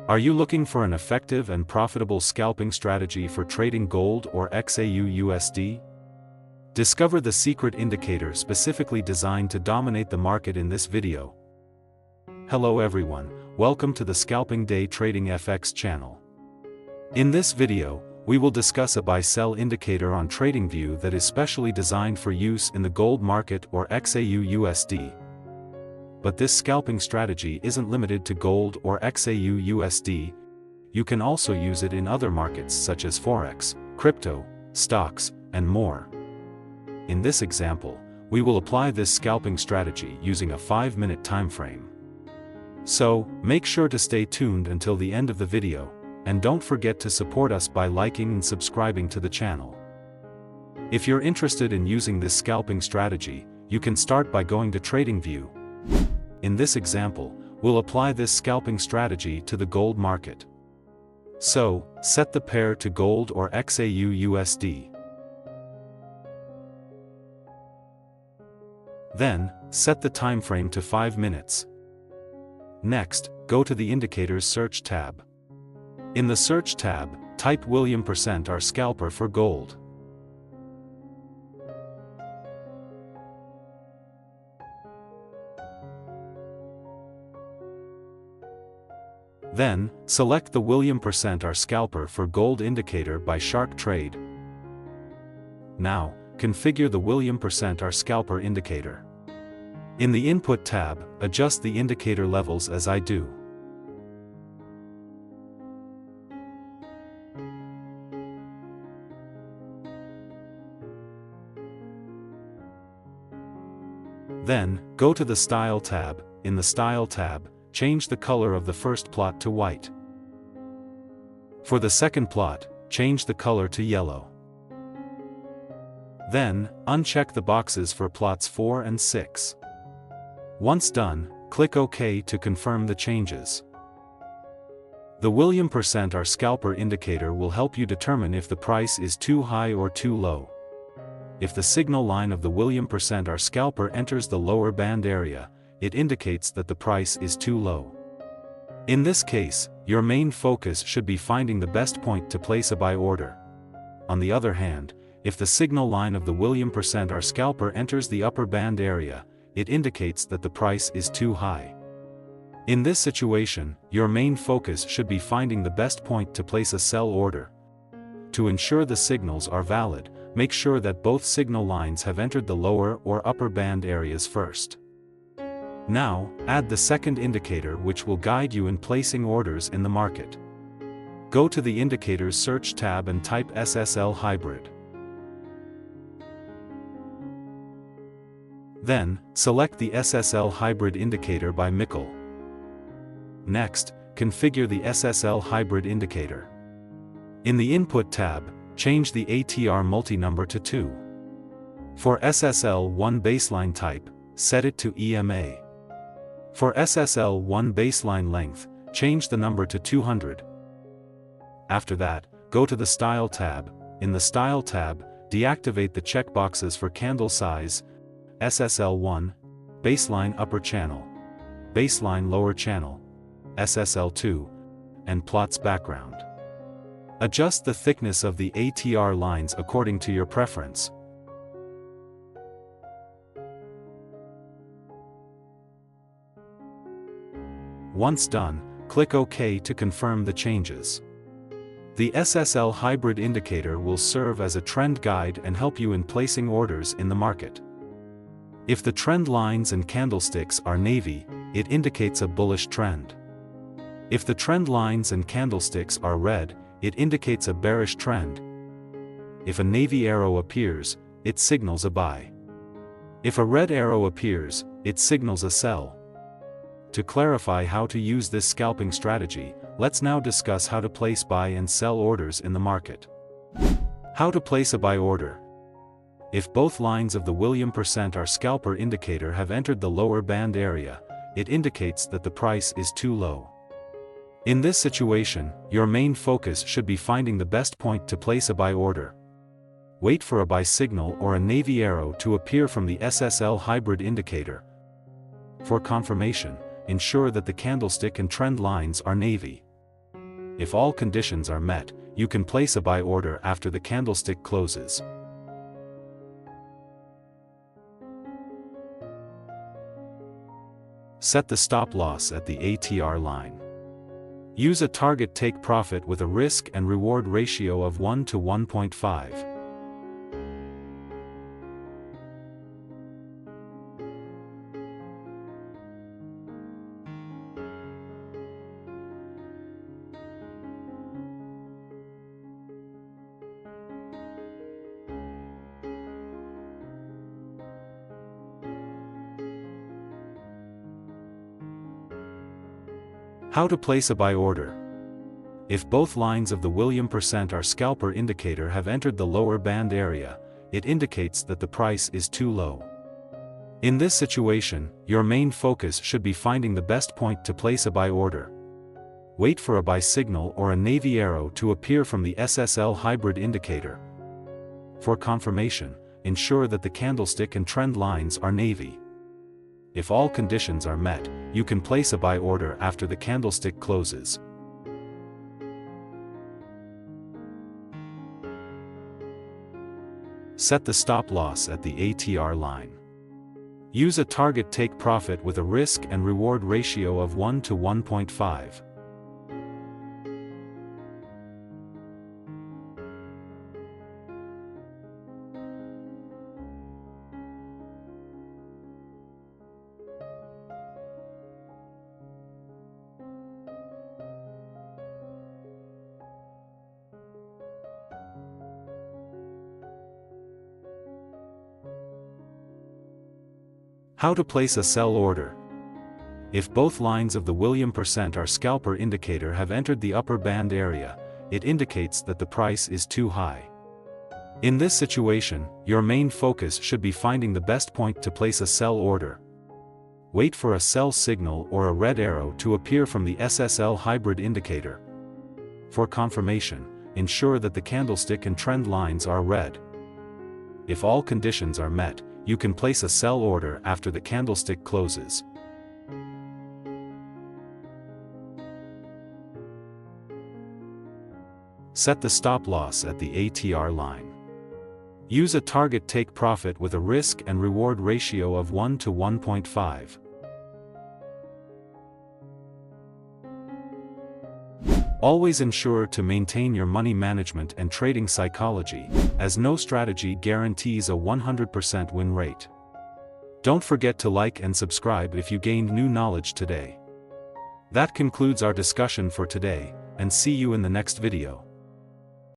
Are you looking for an effective and profitable scalping strategy for trading gold or XAU/USD? Discover the secret indicator specifically designed to dominate the market in this video. Hello everyone, welcome to the Scalping Day Trading FX channel. In this video, we will discuss a buy-sell indicator on TradingView that is specially designed for use in the gold market or XAU/USD. But this scalping strategy isn't limited to gold or XAU/USD. You can also use it in other markets such as forex, crypto, stocks, and more. In this example, we will apply this scalping strategy using a 5-minute time frame. So, make sure to stay tuned until the end of the video, and don't forget to support us by liking and subscribing to the channel. If you're interested in using this scalping strategy, you can start by going to TradingView. In this example, we'll apply this scalping strategy to the gold market. So, set the pair to gold or XAU/USD. Then, set the time frame to 5 minutes. Next, go to the Indicators Search tab. In the Search tab, type William R Scalper for gold. Then, select the William R Scalper for gold indicator by Shark Trade. Now, configure the William R Scalper indicator. In the Input tab, adjust the indicator levels as I do. Then, go to the Style tab. In the Style tab, change the color of the first plot to white. For the second plot, change the color to yellow. Then, uncheck the boxes for plots 4 and 6. Once done, click OK to confirm the changes. The William R Scalper indicator will help you determine if the price is too high or too low. If the signal line of the William R Scalper enters the lower band area, it indicates that the price is too low. In this case, your main focus should be finding the best point to place a buy order. On the other hand, if the signal line of the William R Scalper enters the upper band area, it indicates that the price is too high. In this situation, your main focus should be finding the best point to place a sell order. To ensure the signals are valid, make sure that both signal lines have entered the lower or upper band areas first. Now, add the second indicator which will guide you in placing orders in the market. Go to the Indicators Search tab and type SSL Hybrid. Then, select the SSL Hybrid indicator by Mikkel. Next, configure the SSL Hybrid indicator. In the Input tab, change the ATR multi-number to 2. For SSL1 baseline type, set it to EMA. For SSL1 baseline length, change the number to 200. After that, go to the Style tab. In the Style tab, deactivate the checkboxes for candle size, SSL1, baseline upper channel, baseline lower channel, SSL2, and plots background. Adjust the thickness of the ATR lines according to your preference. Once done, click OK to confirm the changes. The SSL Hybrid indicator will serve as a trend guide and help you in placing orders in the market. If the trend lines and candlesticks are navy, it indicates a bullish trend. If the trend lines and candlesticks are red, it indicates a bearish trend. If a navy arrow appears, it signals a buy. If a red arrow appears, it signals a sell. To clarify how to use this scalping strategy, let's now discuss how to place buy and sell orders in the market. How to place a buy order. If both lines of the William R Scalper indicator have entered the lower band area, it indicates that the price is too low. In this situation, your main focus should be finding the best point to place a buy order. Wait for a buy signal or a navy arrow to appear from the SSL Hybrid indicator. For confirmation, ensure that the candlestick and trend lines are navy. If all conditions are met, you can place a buy order after the candlestick closes. Set the stop loss at the ATR line. Use a target take profit with a risk and reward ratio of 1 to 1.5. How to place a buy order. If both lines of the William R Scalper indicator have entered the lower band area, it indicates that the price is too low. In this situation, your main focus should be finding the best point to place a buy order. Wait for a buy signal or a navy arrow to appear from the SSL Hybrid indicator. For confirmation, ensure that the candlestick and trend lines are navy. If all conditions are met, you can place a buy order after the candlestick closes. Set the stop loss at the ATR line. Use a target take profit with a risk and reward ratio of 1 to 1.5. How to place a sell order. If both lines of the William R Scalper indicator have entered the upper band area, it indicates that the price is too high. In this situation, your main focus should be finding the best point to place a sell order. Wait for a sell signal or a red arrow to appear from the SSL Hybrid indicator. For confirmation, ensure that the candlestick and trend lines are red. If all conditions are met, you can place a sell order after the candlestick closes. Set the stop loss at the ATR line. Use a target take profit with a risk and reward ratio of 1 to 1.5. Always ensure to maintain your money management and trading psychology, as no strategy guarantees a 100% win rate. Don't forget to like and subscribe if you gained new knowledge today. That concludes our discussion for today, and see you in the next video.